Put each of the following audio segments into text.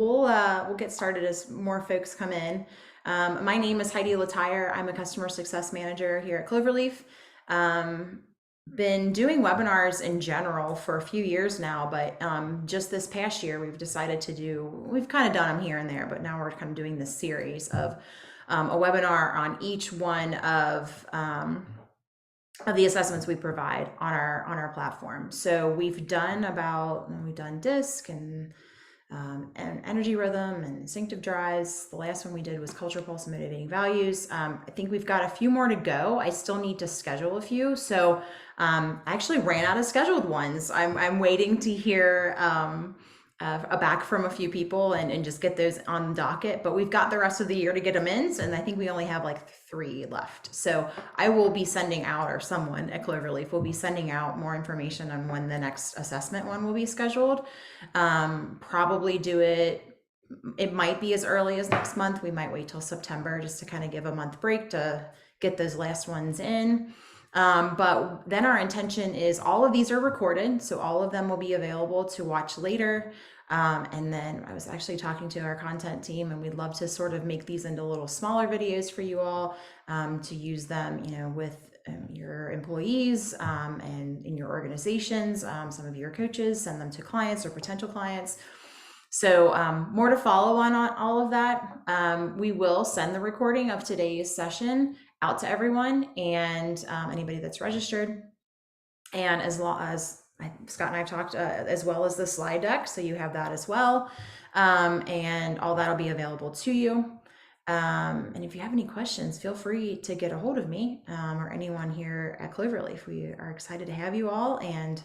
We'll get started as more folks come in. My name is Heidi Latire. I'm a customer success manager here at Cloverleaf. Been doing webinars in general for a few years now, but just this past year we've decided we've kind of done them here and there, but now we're kind of doing this series of a webinar on each one of the assessments we provide on our platform. So we've done DISC and energy rhythm and instinctive drives. The last one we did was culture, pulse, and motivating values. I think we've got a few more to go. I still need to schedule a few. So I actually ran out of scheduled ones. I'm waiting to hear back from a few people and just get those on the docket, but we've got the rest of the year to get them in. And I think we only have like 3 left. So I will be sending out, or someone at Cloverleaf will be sending out more information on when the next assessment one will be scheduled. Probably do it might be as early as next month. We might wait till September just to kind of give a month break to get those last ones in. But then our intention is all of these are recorded, so all of them will be available to watch later. And then I was actually talking to our content team, and we'd love to sort of make these into little smaller videos for you all to use them, with your employees and in your organizations, some of your coaches, send them to clients or potential clients. So more to follow on all of that. We will send the recording of today's session out to everyone and anybody that's registered. And as long as Scott and I have talked, as well as the slide deck, so you have that as well. And all that'll be available to you. And if you have any questions, feel free to get a hold of me or anyone here at Cloverleaf. We are excited to have you all, and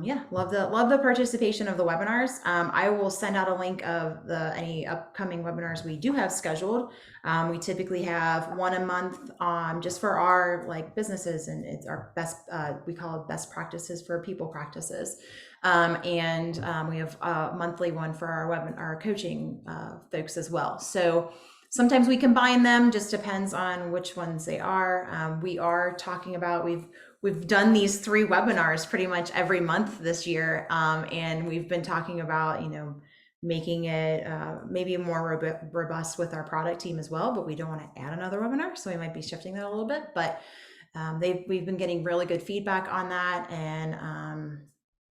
yeah, love the participation of the webinars. I will send out a link of any upcoming webinars we do have scheduled. We typically have one a month just for our businesses, and it's our best, we call it best practices for people practices. And we have a monthly one for our coaching folks as well. So sometimes we combine them, just depends on which ones they are. We are talking about, we've done these 3 webinars pretty much every month this year. And we've been talking about, making it maybe more robust with our product team as well, but we don't want to add another webinar. So we might be shifting that a little bit, but we've been getting really good feedback on that, and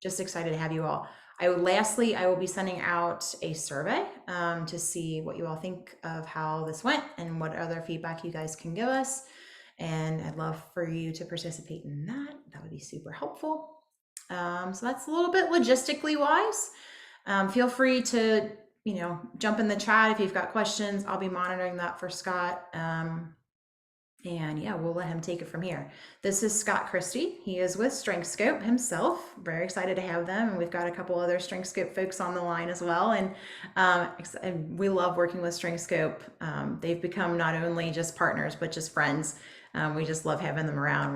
just excited to have you all. Lastly, I will be sending out a survey to see what you all think of how this went and what other feedback you guys can give us. And I'd love for you to participate in that. That would be super helpful. So that's a little bit logistically wise. Feel free to, jump in the chat if you've got questions. I'll be monitoring that for Scott. And yeah, we'll let him take it from here. This is Scott Christie. He is with Strengthscope himself. Very excited to have them. And we've got a couple other Strengthscope folks on the line as well. And we love working with Strengthscope. They've become not only just partners, but just friends. We just love having them around.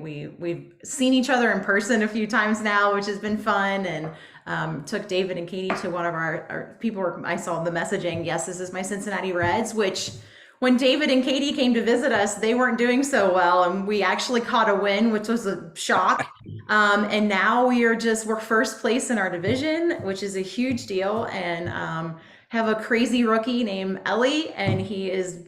We've seen each other in person a few times now, which has been fun. And took David and Katie to one of our people. I saw the messaging. Yes, this is my Cincinnati Reds, which when David and Katie came to visit us, they weren't doing so well. And we actually caught a win, which was a shock. And now we're first place in our division, which is a huge deal. And have a crazy rookie named Ellie, and he's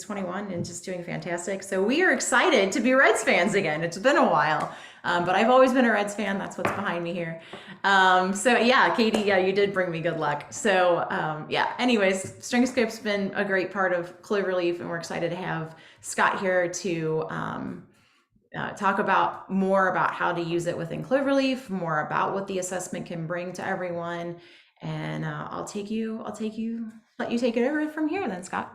21 and just doing fantastic. So we are excited to be Reds fans again. It's been a while, but I've always been a Reds fan. That's what's behind me here. So yeah, Katie, yeah, you did bring me good luck. So yeah, anyways, Strengthscope's been a great part of Cloverleaf, and we're excited to have Scott here to talk more about how to use it within Cloverleaf, more about what the assessment can bring to everyone. And let you take it over from here then, Scott.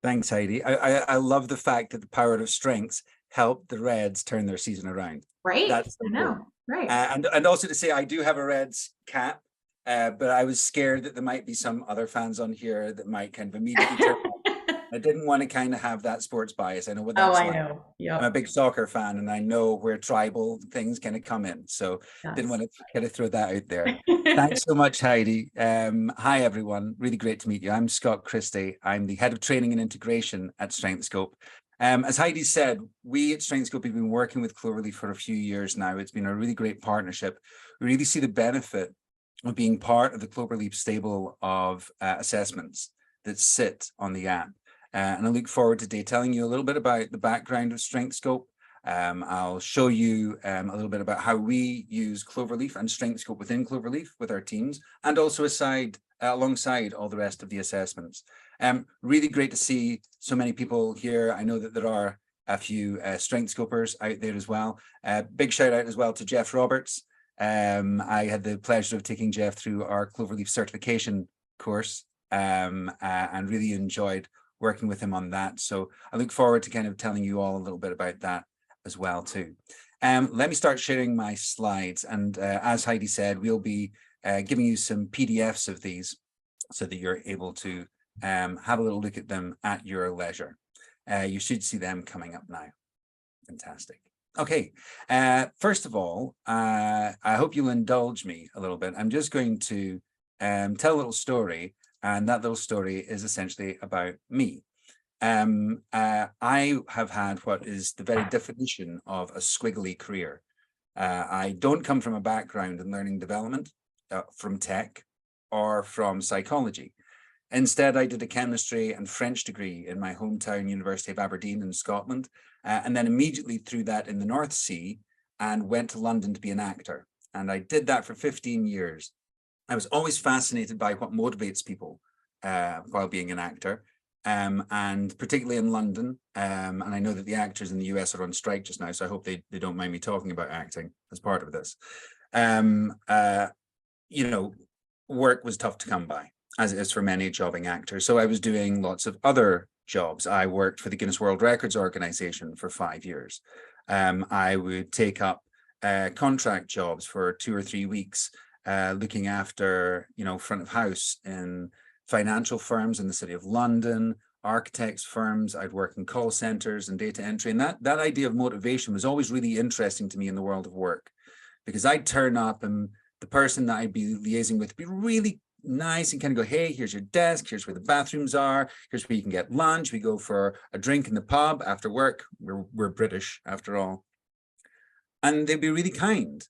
Thanks, Heidi. I love the fact that the power of strengths helped the Reds turn their season around. Right. That's I know. Right. And also to say, I do have a Reds cap, but I was scared that there might be some other fans on here that might kind of immediately turn I didn't want to kind of have that sports bias. I know what that's like. I know. Yeah. I'm a big soccer fan, and I know where tribal things kind of come in. So didn't want to kind of throw that out there. Thanks so much, Heidi. Hi, everyone. Really great to meet you. I'm Scott Christie. I'm the head of training and integration at Strengthscope. As Heidi said, we at Strengthscope have been working with Cloverleaf for a few years now. It's been a really great partnership. We really see the benefit of being part of the Cloverleaf stable of assessments that sit on the app. And I look forward today telling you a little bit about the background of Strengthscope. I'll show you a little bit about how we use Cloverleaf and Strengthscope within Cloverleaf with our teams, and also alongside all the rest of the assessments. Really great to see so many people here. I know that there are a few Strengthscopers out there as well. Big shout out as well to Jeff Roberts. I had the pleasure of taking Jeff through our Cloverleaf certification course and really enjoyed working with him on that. So I look forward to kind of telling you all a little bit about that as well too. Let me start sharing my slides. And as Heidi said, we'll be giving you some PDFs of these so that you're able to have a little look at them at your leisure. You should see them coming up now. Fantastic. Okay, first of all, I hope you'll indulge me a little bit. I'm just going to tell a little story, and that little story is essentially about me. I have had what is the very definition of a squiggly career. I don't come from a background in learning development, from tech, or from psychology. Instead, I did a chemistry and French degree in my hometown University of Aberdeen in Scotland, and then immediately threw that in the North Sea and went to London to be an actor. And I did that for 15 years. I was always fascinated by what motivates people while being an actor, and particularly in London. And I know that the actors in the US are on strike just now, so I hope they don't mind me talking about acting as part of this. You know, work was tough to come by, as it is for many jobbing actors. So I was doing lots of other jobs. I worked for the Guinness World Records organization for 5 years. I would take up contract jobs for 2 or 3 weeks, looking after, front of house in financial firms in the City of London, architects firms. I'd work in call centers and data entry. And that idea of motivation was always really interesting to me in the world of work, because I'd turn up and the person that I'd be liaising with would be really nice and kind of go, hey, here's your desk, here's where the bathrooms are, here's where you can get lunch, we go for a drink in the pub after work. We're British after all. And they'd be really kind.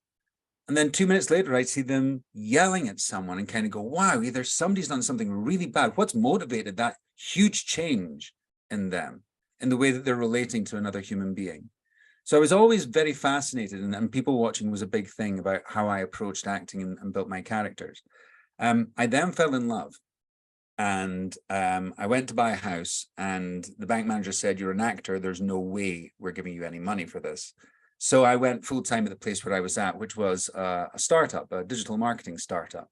And then 2 minutes later, I'd see them yelling at someone and kind of go, wow, either somebody's done something really bad. What's motivated that huge change in them, in the way that they're relating to another human being? So I was always very fascinated, and people watching was a big thing about how I approached acting and built my characters. I then fell in love, and I went to buy a house, and the bank manager said, you're an actor, there's no way we're giving you any money for this. So I went full-time at the place where I was at, which was a startup, a digital marketing startup.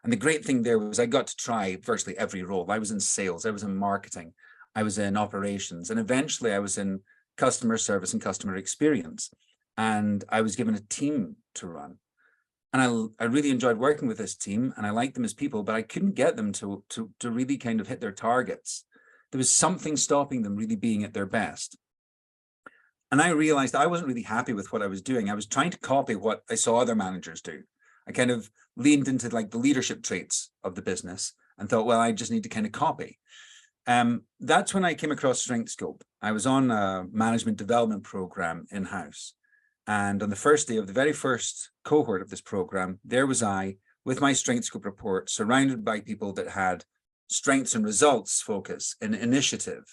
And the great thing there was I got to try virtually every role. I was in sales, I was in marketing, I was in operations, and eventually I was in customer service and customer experience. And I was given a team to run. And I really enjoyed working with this team, and I liked them as people, but I couldn't get them to really kind of hit their targets. There was something stopping them really being at their best. And I realized I wasn't really happy with what I was doing. I was trying to copy what I saw other managers do. I kind of leaned into like the leadership traits of the business and thought, well, I just need to kind of copy. That's when I came across Strengthscope. I was on a management development program in-house. And on the first day of the very first cohort of this program, there was I with my Strengthscope report, surrounded by people that had strengths and results focus, in initiative,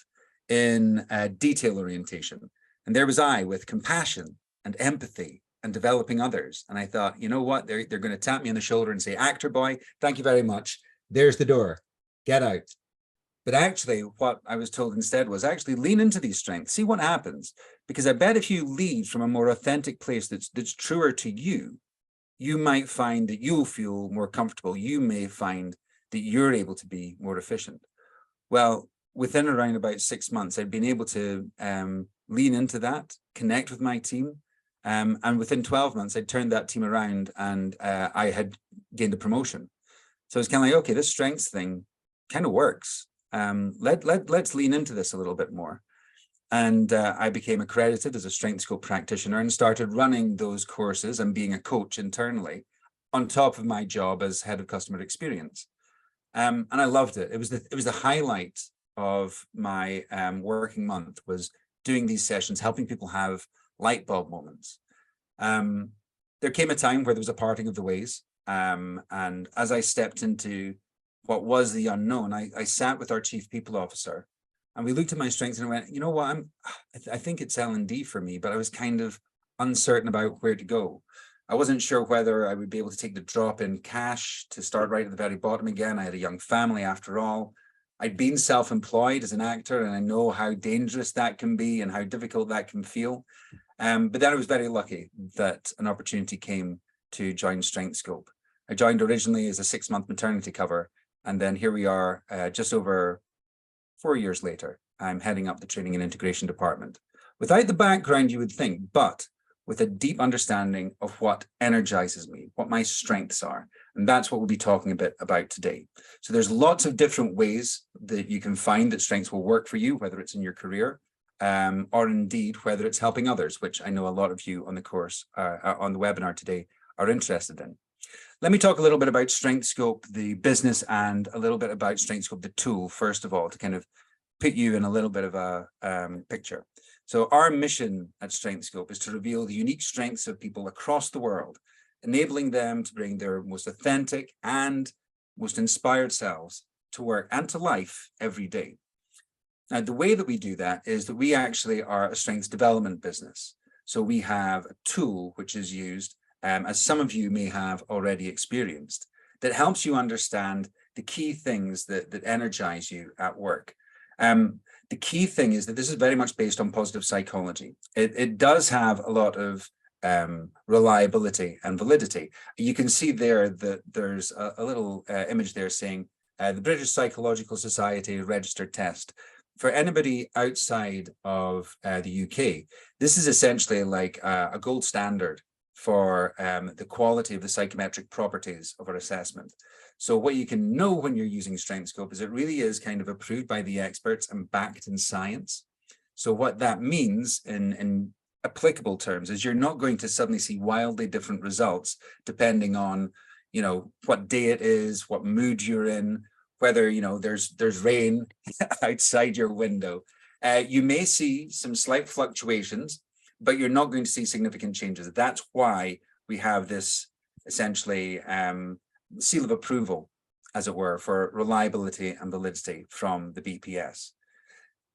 in detail orientation. And there was I with compassion and empathy and developing others. And I thought, you know what? They're going to tap me on the shoulder and say, actor boy, thank you very much. There's the door. Get out. But actually, what I was told instead was actually lean into these strengths, see what happens. Because I bet if you lead from a more authentic place that's truer to you, you might find that you'll feel more comfortable. You may find that you're able to be more efficient. Well, within around about 6 months, I'd been able to lean into that, connect with my team. And within 12 months, I'd turned that team around, and I had gained a promotion. So it's kind of like, okay, this strengths thing kind of works. Let's lean into this a little bit more. And I became accredited as a Strengthscope practitioner and started running those courses and being a coach internally on top of my job as head of customer experience. And I loved it. It was the highlight of my working month, was doing these sessions, helping people have light bulb moments. There came a time where there was a parting of the ways. And as I stepped into what was the unknown, I sat with our chief people officer and we looked at my strengths and I went, you know what, I think it's L&D for me, but I was kind of uncertain about where to go. I wasn't sure whether I would be able to take the drop in cash to start right at the very bottom again. I had a young family after all. I'd been self-employed as an actor and I know how dangerous that can be and how difficult that can feel. But then I was very lucky that an opportunity came to join Strengthscope. I joined originally as a 6-month maternity cover, and then here we are just over 4 years later. I'm heading up the training and integration department. Without the background you would think, but with a deep understanding of what energizes me, what my strengths are. And that's what we'll be talking a bit about today. So there's lots of different ways that you can find that strengths will work for you, whether it's in your career, or indeed whether it's helping others, which I know a lot of you on the course, on the webinar today are interested in. Let me talk a little bit about Strengthscope, the business, and a little bit about Strengthscope, the tool, first of all, to kind of put you in a little bit of a picture. So our mission at Strengthscope is to reveal the unique strengths of people across the world, enabling them to bring their most authentic and most inspired selves to work and to life every day. Now, the way that we do that is that we actually are a strengths development business. So we have a tool which is used, as some of you may have already experienced, that helps you understand the key things that energize you at work. The key thing is that this is very much based on positive psychology. It does have a lot of reliability and validity. You can see there that there's a little image there saying the British Psychological Society registered test. For anybody outside of the UK, this is essentially like a gold standard for the quality of the psychometric properties of our assessment. So what you can know when you're using Strengthscope is it really is kind of approved by the experts and backed in science. So what that means in applicable terms is you're not going to suddenly see wildly different results depending on, you know, what day it is, what mood you're in, whether, you know, there's rain outside your window. You may see some slight fluctuations, but you're not going to see significant changes. That's why we have this essentially seal of approval, as it were, for reliability and validity from the BPS.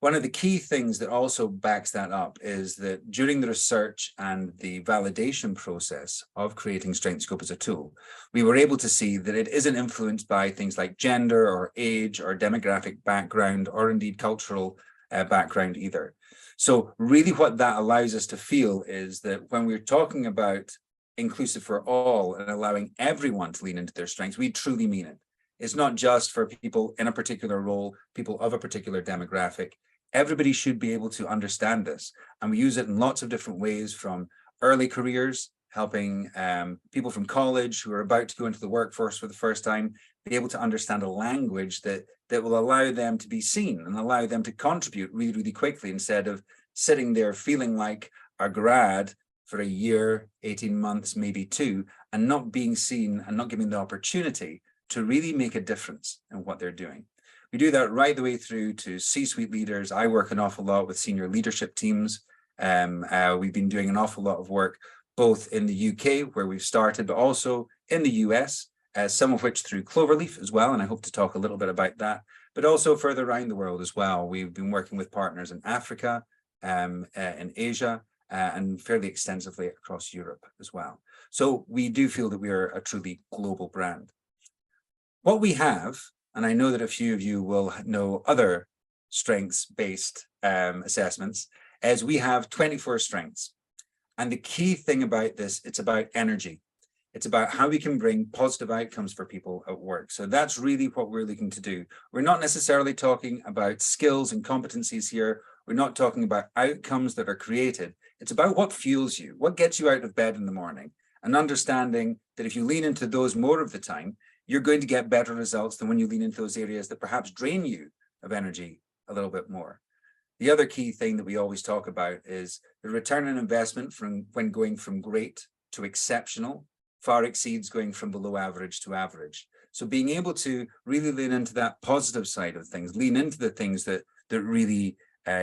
One of the key things that also backs that up is that during the research and the validation process of creating Strengthscope as a tool, we were able to see that it isn't influenced by things like gender or age or demographic background or indeed cultural background either. So really what that allows us to feel is that when we're talking about inclusive for all and allowing everyone to lean into their strengths, we truly mean it. It's not just for people in a particular role, people of a particular demographic. Everybody should be able to understand this. And we use it in lots of different ways, from early careers, helping people from college who are about to go into the workforce for the first time, be able to understand a language that will allow them to be seen and allow them to contribute really, really quickly, instead of sitting there feeling like a grad for a year, 18 months, maybe 2, and not being seen and not given the opportunity to really make a difference in what they're doing. We do that right the way through to C-suite leaders. I work an awful lot with senior leadership teams. We've been doing an awful lot of work both in the UK, where we've started, but also in the US, some of which through Cloverleaf as well, and I hope to talk a little bit about that, but also further around the world as well. We've been working with partners in Africa, in Asia, and fairly extensively across Europe as well. So we do feel that we are a truly global brand. What we have, and I know that a few of you will know other strengths-based assessments, is we have 24 strengths. And the key thing about this, it's about energy. It's about how we can bring positive outcomes for people at work. So that's really what we're looking to do. We're not necessarily talking about skills and competencies here. We're not talking about outcomes that are created. It's about what fuels you, what gets you out of bed in the morning, and understanding that if you lean into those more of the time, you're going to get better results than when you lean into those areas that perhaps drain you of energy a little bit more. The other key thing that we always talk about is the return on investment from when going from great to exceptional far exceeds going from below average to average. So being able to really lean into that positive side of things, lean into the things that really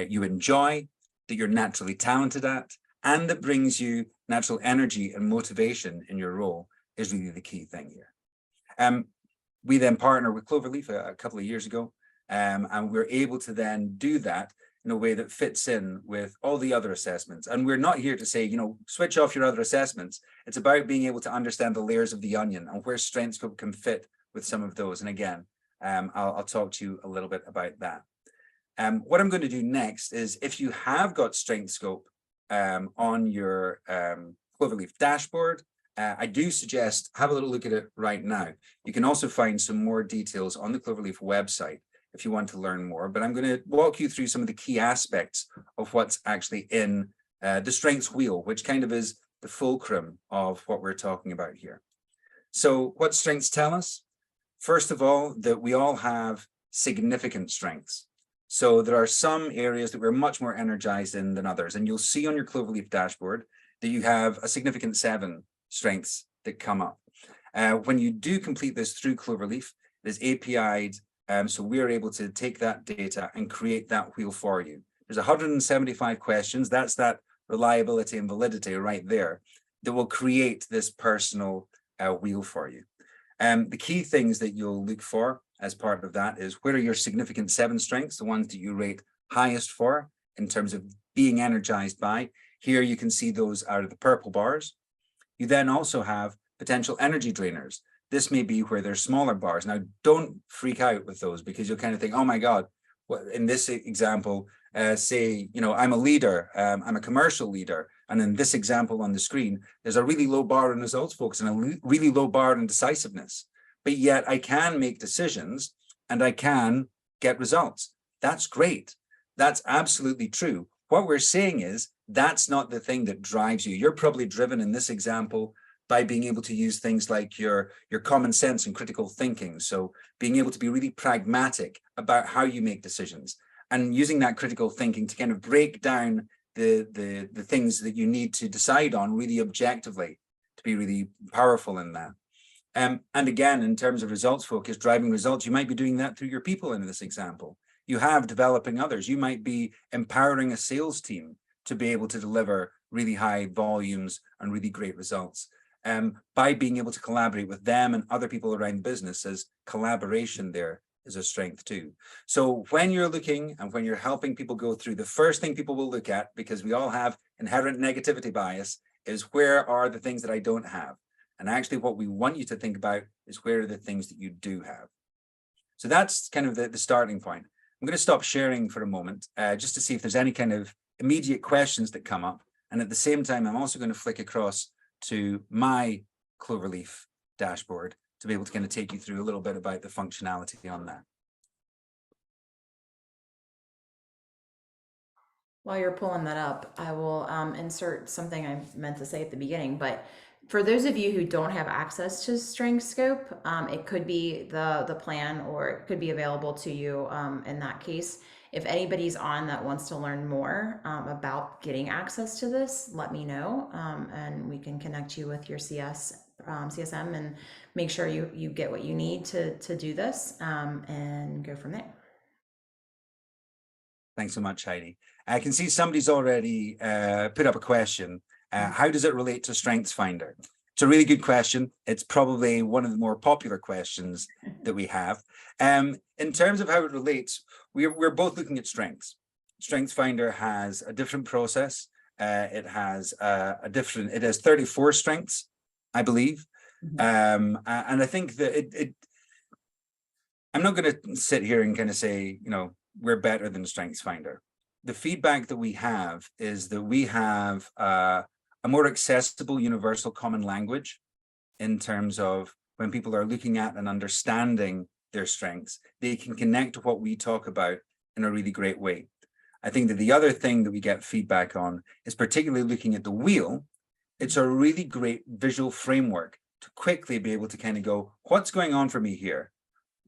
you enjoy, that you're naturally talented at, and that brings you natural energy and motivation in your role, is really the key thing here. We then partnered with Cloverleaf a couple of years ago, and we're able to then do that in a way that fits in with all the other assessments. And we're not here to say, you know, switch off your other assessments. It's about being able to understand the layers of the onion and where Strengthscope can fit with some of those. And again, I'll talk to you a little bit about that. What I'm going to do next is, if you have got Strengthscope on your Cloverleaf dashboard, I do suggest have a little look at it right now. You can also find some more details on the Cloverleaf website if you want to learn more, but I'm going to walk you through some of the key aspects of what's actually in the Strengths wheel, which kind of is the fulcrum of what we're talking about here. So what strengths tell us? First of all, that we all have significant strengths. So there are some areas that we're much more energized in than others. And you'll see on your Cloverleaf dashboard that you have a significant 7 strengths that come up. When you do complete this through Cloverleaf, it is API'd. So we're able to take that data and create that wheel for you. There's 175 questions. That's that reliability and validity right there that will create this personal wheel for you. The key things that you'll look for as part of that is, where are your significant 7 strengths, the ones that you rate highest for in terms of being energized by. Here you can see those out of the purple bars. You then also have potential energy drainers. This may be where there's smaller bars. Now, don't freak out with those, because you'll kind of think, oh my God, well, in this example, say, you know, I'm a leader, I'm a commercial leader. And in this example on the screen, there's a really low bar in results focus and a really low bar in decisiveness. But yet I can make decisions and I can get results. That's great. That's absolutely true. What we're saying is, that's not the thing that drives you. You're probably driven in this example by being able to use things like your common sense and critical thinking. So being able to be really pragmatic about how you make decisions, and using that critical thinking to kind of break down the things that you need to decide on really objectively, to be really powerful in that. And again, in terms of results focus, driving results, you might be doing that through your people in this example. You have developing others. You might be empowering a sales team to be able to deliver really high volumes and really great results. By being able to collaborate with them and other people around the business, as collaboration there is a strength too. So when you're looking and when you're helping people go through, the first thing people will look at, because we all have inherent negativity bias, is where are the things that I don't have? And actually what we want you to think about is, where are the things that you do have? So that's kind of the starting point. I'm going to stop sharing for a moment, just to see if there's any kind of immediate questions that come up. And at the same time, I'm also going to flick across to my Cloverleaf dashboard to be able to kind of take you through a little bit about the functionality on that. While you're pulling that up, I will insert something I meant to say at the beginning, but for those of you who don't have access to Strengthscope, it could be the plan, or it could be available to you in that case. If anybody's on that wants to learn more about getting access to this, let me know, and we can connect you with your CSM and make sure you get what you need to do this, and go from there. Thanks so much, Heidi. I can see somebody's already put up a question. How does it relate to StrengthsFinder? It's a really good question. It's probably one of the more popular questions that we have. In terms of how it relates, we're both looking at strengths. StrengthsFinder has a different process. It has it has 34 strengths, I believe. And I think that I'm not going to sit here and kind of say, you know, we're better than StrengthsFinder. The feedback that we have is that we have a more accessible universal common language, in terms of when people are looking at and understanding their strengths, they can connect to what we talk about in a really great way. I think that the other thing that we get feedback on is, particularly looking at the wheel, it's a really great visual framework to quickly be able to kind of go, what's going on for me here?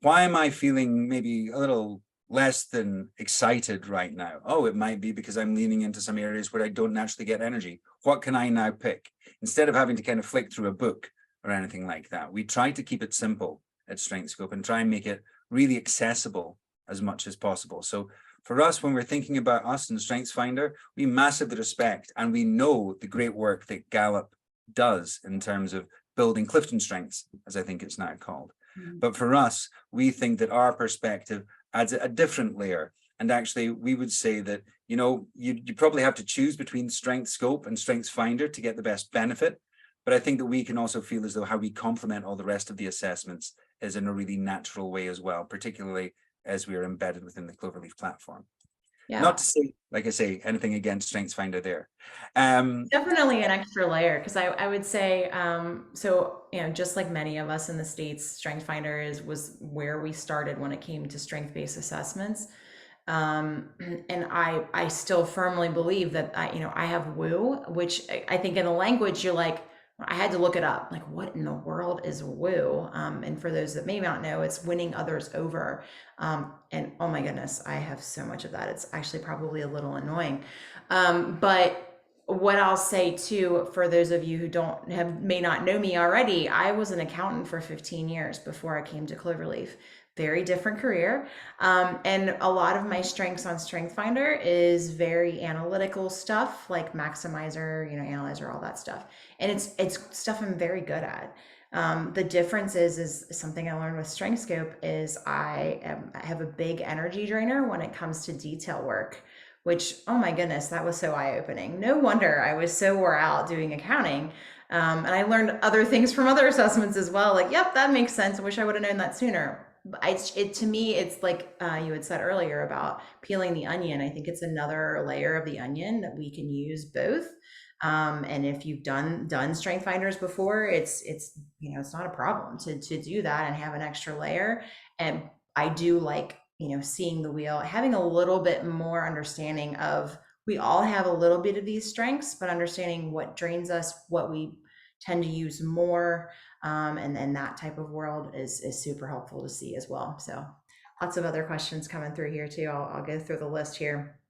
Why am I feeling maybe a little less than excited right now? Oh, it might be because I'm leaning into some areas where I don't naturally get energy. What can I now pick? Instead of having to kind of flick through a book or anything like that, we try to keep it simple at Strengthscope and try and make it really accessible as much as possible. So for us, when we're thinking about us and StrengthsFinder, we massively respect and we know the great work that Gallup does in terms of building Clifton Strengths, as I think it's now called. Mm-hmm. But for us, we think that our perspective adds a different layer. And actually, we would say that, you know, you probably have to choose between Strengthscope and StrengthsFinder to get the best benefit. But I think that we can also feel as though how we complement all the rest of the assessments is in a really natural way as well, particularly as we are embedded within the Cloverleaf platform. Yeah. Not to say, like I say, anything against StrengthsFinder there. Definitely an extra layer, because I would say, so, you know, just like many of us in the States, StrengthsFinder was where we started when it came to strength-based assessments. And I still firmly believe that I have woo, which I think in the language you're like, I had to look it up, like what in the world is woo? And for those that may not know, it's winning others over. And oh my goodness, I have so much of that. It's actually probably a little annoying. But what I'll say too, for those of you who may not know me already, I was an accountant for 15 years before I came to Cloverleaf. Very different career. And a lot of my strengths on StrengthsFinder is very analytical stuff, like maximizer, analyzer, all that stuff. And it's stuff I'm very good at. The difference is something I learned with Strengthscope is I have a big energy drainer when it comes to detail work, which, oh my goodness, that was so eye-opening. No wonder I was so wore out doing accounting. And I learned other things from other assessments as well. Like, yep, that makes sense. I wish I would have known that sooner. To me, it's like you had said earlier about peeling the onion. I think it's another layer of the onion that we can use both. And if you've done strength finders before, it's not a problem to do that and have an extra layer. And I do like, seeing the wheel, having a little bit more understanding of, we all have a little bit of these strengths, but understanding what drains us, what we tend to use more. And that type of world is super helpful to see as well. So lots of other questions coming through here too. I'll go through the list here.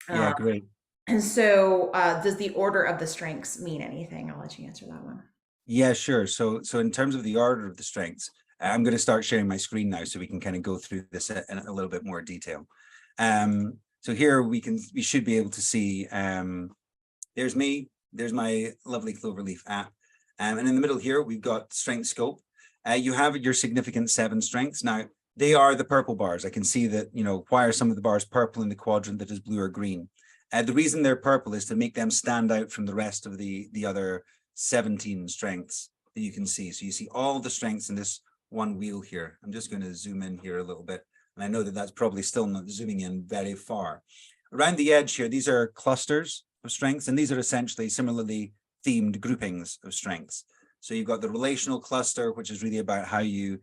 Yeah, great. And so does the order of the strengths mean anything? I'll let you answer that one. Yeah, sure. So in terms of the order of the strengths, I'm going to start sharing my screen now so we can kind of go through this in a little bit more detail. So here we should be able to see, there's me, there's my lovely Cloverleaf app. And in the middle here, we've got Strengthscope. You have your significant 7 strengths. Now, they are the purple bars. I can see that, why are some of the bars purple in the quadrant that is blue or green? The reason they're purple is to make them stand out from the rest of the other 17 strengths that you can see. So you see all the strengths in this one wheel here. I'm just going to zoom in here a little bit. And I know that that's probably still not zooming in very far. Around the edge here, these are clusters of strengths, and these are essentially similarly themed groupings of strengths. So you've got the relational cluster, which is really about how you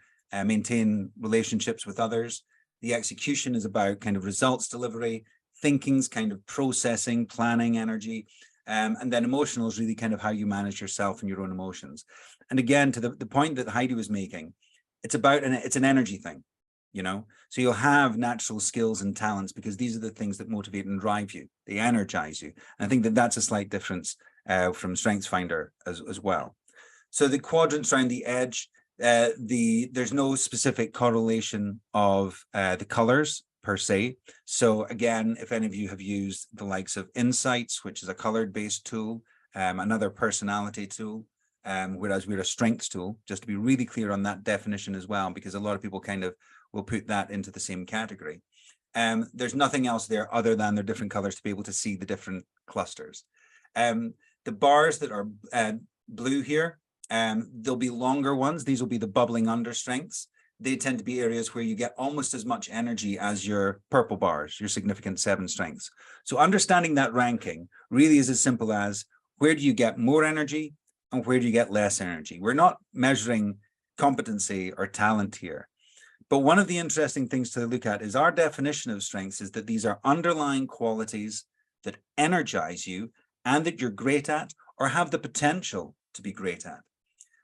maintain relationships with others. The execution is about kind of results delivery. Thinking's kind of processing, planning energy. And then emotional is really kind of how you manage yourself and your own emotions. And again, to the point that Heidi was making, it's an energy thing, so you'll have natural skills and talents because these are the things that motivate and drive you. They energize you. And I think that that's a slight difference from StrengthsFinder as well. So the quadrants around the edge, there's no specific correlation of the colors per se. So again, if any of you have used the likes of Insights, which is a colored-based tool, another personality tool, whereas we're a strengths tool, just to be really clear on that definition as well, because a lot of people kind of will put that into the same category. There's nothing else there other than their different colors to be able to see the different clusters. The bars that are blue here, there'll be longer ones. These will be the bubbling under strengths. They tend to be areas where you get almost as much energy as your purple bars, your significant 7 strengths. So understanding that ranking really is as simple as, where do you get more energy and where do you get less energy? We're not measuring competency or talent here. But one of the interesting things to look at is our definition of strengths is that these are underlying qualities that energize you and that you're great at or have the potential to be great at.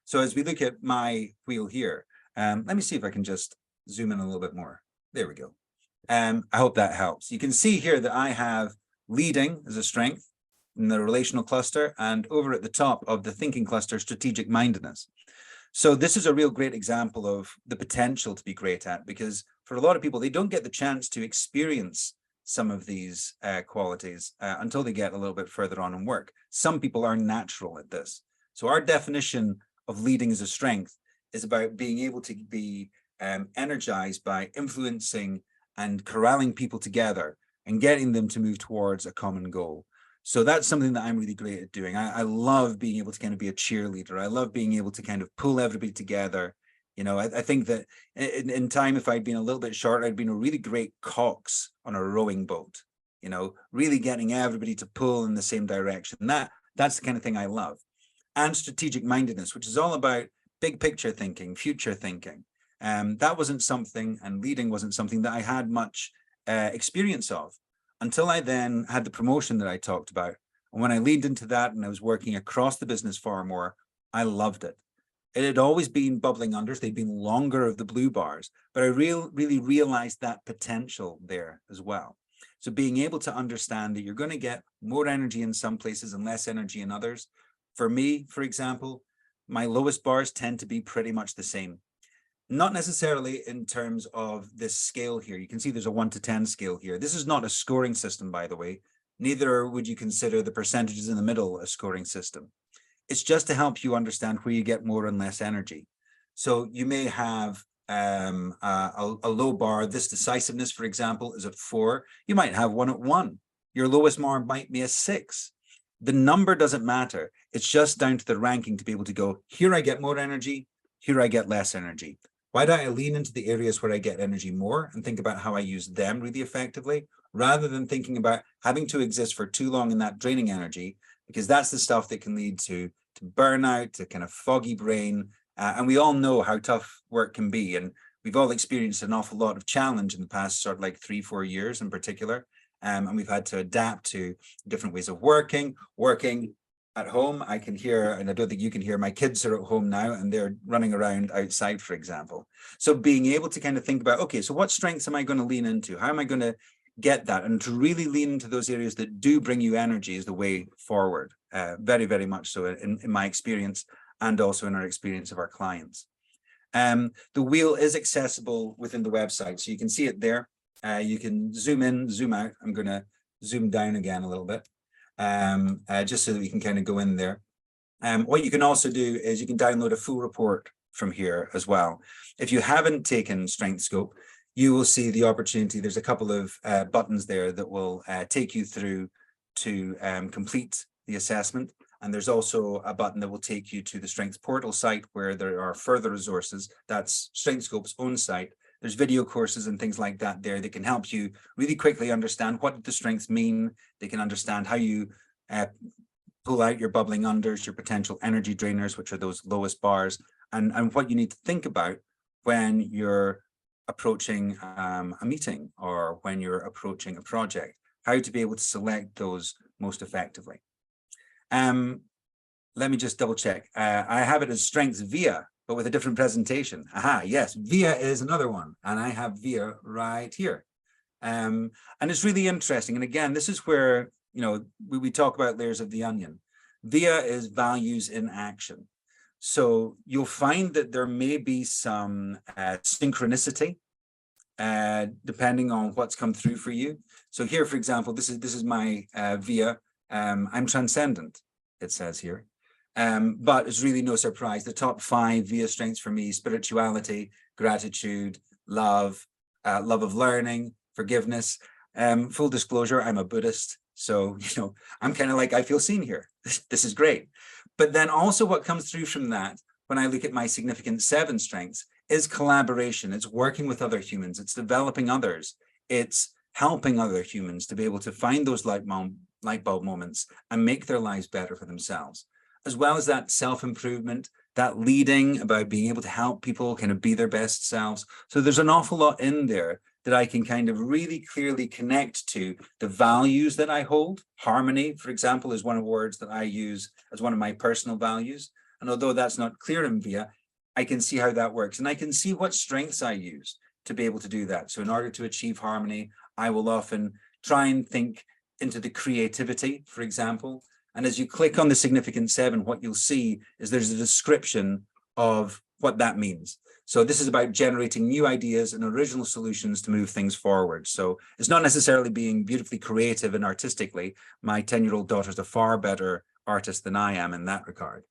So as we look at my wheel here, let me see if I can just zoom in a little bit more. There we go. I hope that helps. You can see here that I have leading as a strength in the relational cluster, and over at the top of the thinking cluster, strategic mindedness. So this is a real great example of the potential to be great at, because for a lot of people, they don't get the chance to experience some of these qualities until they get a little bit further on in work. Some people are natural at this. So our definition of leading as a strength is about being able to be energized by influencing and corralling people together and getting them to move towards a common goal. So that's something that I'm really great at doing. I love being able to kind of be a cheerleader. I love being able to kind of pull everybody together. You know, I think that in time, if I'd been a little bit short, I'd been a really great cox on a rowing boat, you know, really getting everybody to pull in the same direction. That's the kind of thing I love. And strategic mindedness, which is all about big picture thinking, future thinking. That wasn't something, and leading wasn't something that I had much experience of until I then had the promotion that I talked about. And when I leaned into that and I was working across the business far more, I loved it. It had always been bubbling unders. They'd been longer of the blue bars, but I really realized that potential there as well. So being able to understand that you're going to get more energy in some places and less energy in others. For me, for example, my lowest bars tend to be pretty much the same. Not necessarily in terms of this scale here. You can see there's a 1 to 10 scale here. This is not a scoring system, by the way. Neither would you consider the percentages in the middle a scoring system. It's just to help you understand where you get more and less energy. So you may have a low bar. This decisiveness, for example, is at 4. You might have one at 1. Your lowest bar might be a 6. The number doesn't matter. It's just down to the ranking to be able to go, here I get more energy, here I get less energy. Why don't I lean into the areas where I get energy more and think about how I use them really effectively, rather than thinking about having to exist for too long in that draining energy, because that's the stuff that can lead to burnout, to kind of foggy brain. And we all know how tough work can be. And we've all experienced an awful lot of challenge in the past sort of like 3-4 years in particular. And we've had to adapt to different ways of working at home. I can hear, and I don't think you can hear, my kids are at home now and they're running around outside, for example. So being able to kind of think about, okay, so what strengths am I going to lean into? How am I going to get that? And to really lean into those areas that do bring you energy is the way forward. Very much so in my experience, and also in our experience of our clients. The wheel is accessible within the website, so you can see it there. You can zoom in, zoom out. I'm going to zoom down again a little bit. Just so that we can kind of go in there. What you can also do is you can download a full report from here as well. If you haven't taken Strengthscope, you will see the opportunity. There's a couple of buttons there that will take you through to complete the assessment. And there's also a button that will take you to the Strengths portal site where there are further resources. That's Strengthscope's own site. There's video courses and things like that there that can help you really quickly understand what the strengths mean. They can understand how you pull out your bubbling unders, your potential energy drainers, which are those lowest bars, and what you need to think about when you're approaching a meeting or when you're approaching a project, how to be able to select those most effectively. Let me just double check. I have it as Strengths Via, but with a different presentation. Aha, yes, Via is another one. And I have Via right here. And it's really interesting. And again, this is where, you know, we talk about layers of the onion. Via is values in action. So you'll find that there may be some synchronicity depending on what's come through for you. So here, for example, this is my Via. I'm transcendent, it says here. But it's really no surprise. The top 5 Via strengths for me: spirituality, gratitude, love, love of learning, forgiveness. Full disclosure, I'm a Buddhist. So, you know, I'm kind of like, I feel seen here. This is great. But then also what comes through from that, when I look at my significant 7 strengths, is collaboration. It's working with other humans. It's developing others. It's helping other humans to be able to find those light bulb moments and make their lives better for themselves. As well as that self-improvement, that leading, about being able to help people kind of be their best selves. So there's an awful lot in there that I can kind of really clearly connect to the values that I hold. Harmony, for example, is one of the words that I use as one of my personal values. And although that's not clear in Via, I can see how that works. And I can see what strengths I use to be able to do that. So in order to achieve harmony, I will often try and think into the creativity, for example. And as you click on the significant 7, what you'll see is there's a description of what that means. So this is about generating new ideas and original solutions to move things forward. So it's not necessarily being beautifully creative and artistically. My 10-year-old daughter is a far better artist than I am in that regard.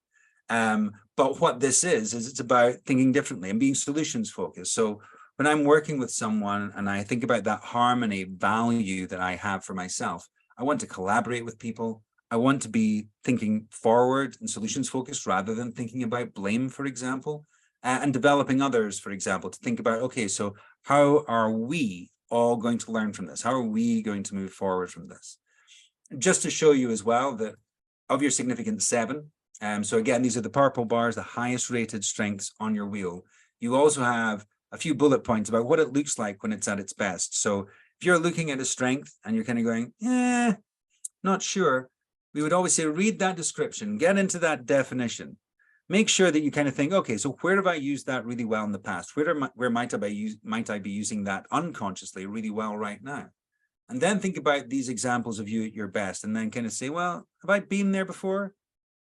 But what this is it's about thinking differently and being solutions focused. So when I'm working with someone and I think about that harmony value that I have for myself, I want to collaborate with people. I want to be thinking forward and solutions focused rather than thinking about blame, for example, and developing others, for example, to think about, okay, so how are we all going to learn from this? How are we going to move forward from this? Just to show you as well that of your significant 7, so again, these are the purple bars, the highest rated strengths on your wheel. You also have a few bullet points about what it looks like when it's at its best. So if you're looking at a strength and you're kind of going, not sure, we would always say, read that description, get into that definition. Make sure that you kind of think, okay, so where have I used that really well in the past? Where might I be using that unconsciously really well right now? And then think about these examples of you at your best and then kind of say, well, have I been there before?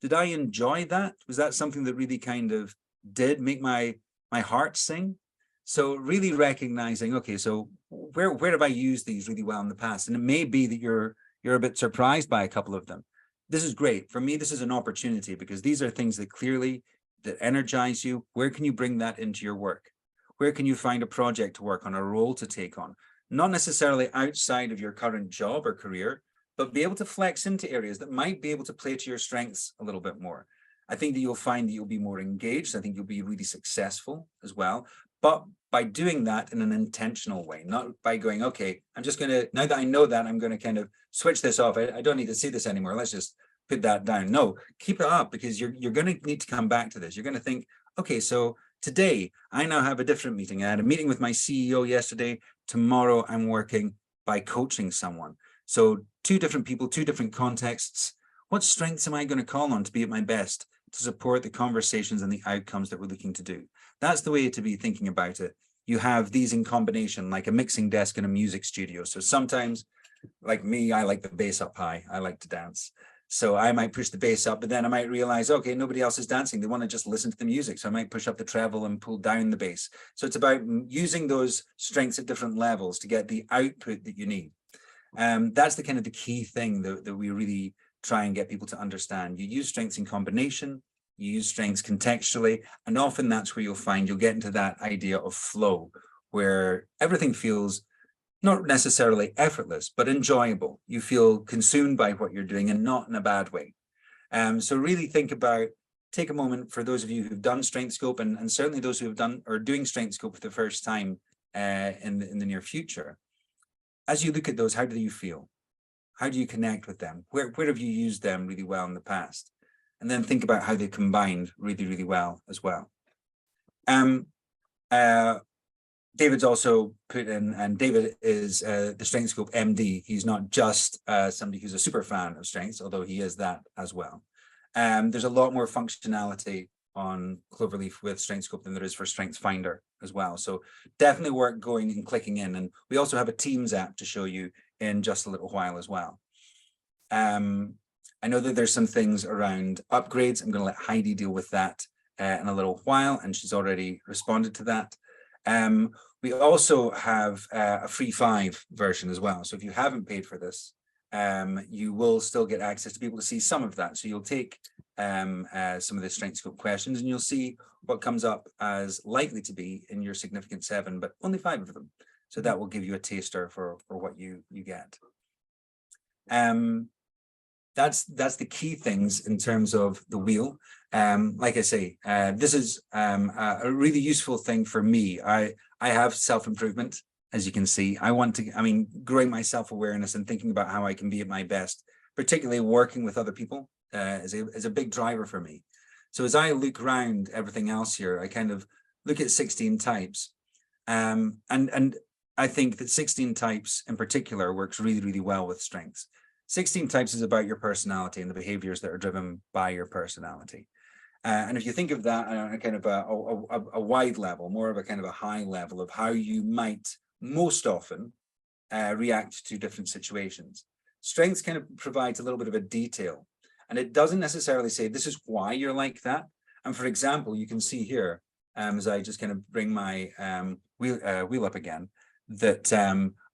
Did I enjoy that? Was that something that really kind of did make my heart sing? So really recognizing, okay, so where have I used these really well in the past? And it may be that you're a bit surprised by a couple of them. This is great. For me, this is an opportunity because these are things that clearly that energize you. Where can you bring that into your work? Where can you find a project to work on, a role to take on? Not necessarily outside of your current job or career, but be able to flex into areas that might be able to play to your strengths a little bit more. I think that you'll find that you'll be more engaged. I think you'll be really successful as well. But by doing that in an intentional way, not by going, okay, I'm just going to, now that I know that, I'm going to kind of switch this off. I don't need to see this anymore. Let's just put that down. No, keep it up because you're going to need to come back to this. You're going to think, okay, so today I now have a different meeting. I had a meeting with my CEO yesterday. Tomorrow I'm working by coaching someone. So 2 different people, 2 different contexts. What strengths am I going to call on to be at my best to support the conversations and the outcomes that we're looking to do? That's the way to be thinking about it. You have these in combination, like a mixing desk in a music studio. So sometimes, like me, I like the bass up high. I like to dance. So I might push the bass up, but then I might realize, okay, nobody else is dancing. They want to just listen to the music. So I might push up the treble and pull down the bass. So it's about using those strengths at different levels to get the output that you need. That's the kind of the key thing that we really try and get people to understand. You use strengths in combination, you use strengths contextually, and often that's where you'll find you'll get into that idea of flow, where everything feels not necessarily effortless, but enjoyable. You feel consumed by what you're doing and not in a bad way. So really think about, take a moment for those of you who've done Strengthscope and certainly those who have done or doing Strengthscope for the first time in the near future. As you look at those, how do you feel? How do you connect with them? Where have you used them really well in the past? And then think about how they combined really, really well as well. David's also put in, and David is the Strengthscope MD. He's not just somebody who's a super fan of strengths, although he is that as well. There's a lot more functionality on Cloverleaf with Strengthscope than there is for StrengthsFinder as well. So definitely worth going and clicking in. And we also have a Teams app to show you in just a little while as well. I know that there's some things around upgrades. I'm going to let Heidi deal with that in a little while, and she's already responded to that. We also have a free 5 version as well. So if you haven't paid for this, you will still get access to be able to see some of that. So you'll take some of the Strengthscope questions and you'll see what comes up as likely to be in your significant 7, but only 5 of them. So that will give you a taster for what you get. That's the key things in terms of the wheel. Like I say, this is a really useful thing for me. I have self-improvement, as you can see. Growing my self-awareness and thinking about how I can be at my best, particularly working with other people, is a big driver for me. So as I look around everything else here, I kind of look at 16 types. And I think that 16 types in particular works really, really well with strengths. 16 types is about your personality and the behaviors that are driven by your personality. And if you think of that on a kind of a wide level, more of a kind of a high level of how you might most often react to different situations. Strengths kind of provides a little bit of a detail, and it doesn't necessarily say this is why you're like that. And for example, you can see here, as I just kind of bring my wheel up again, that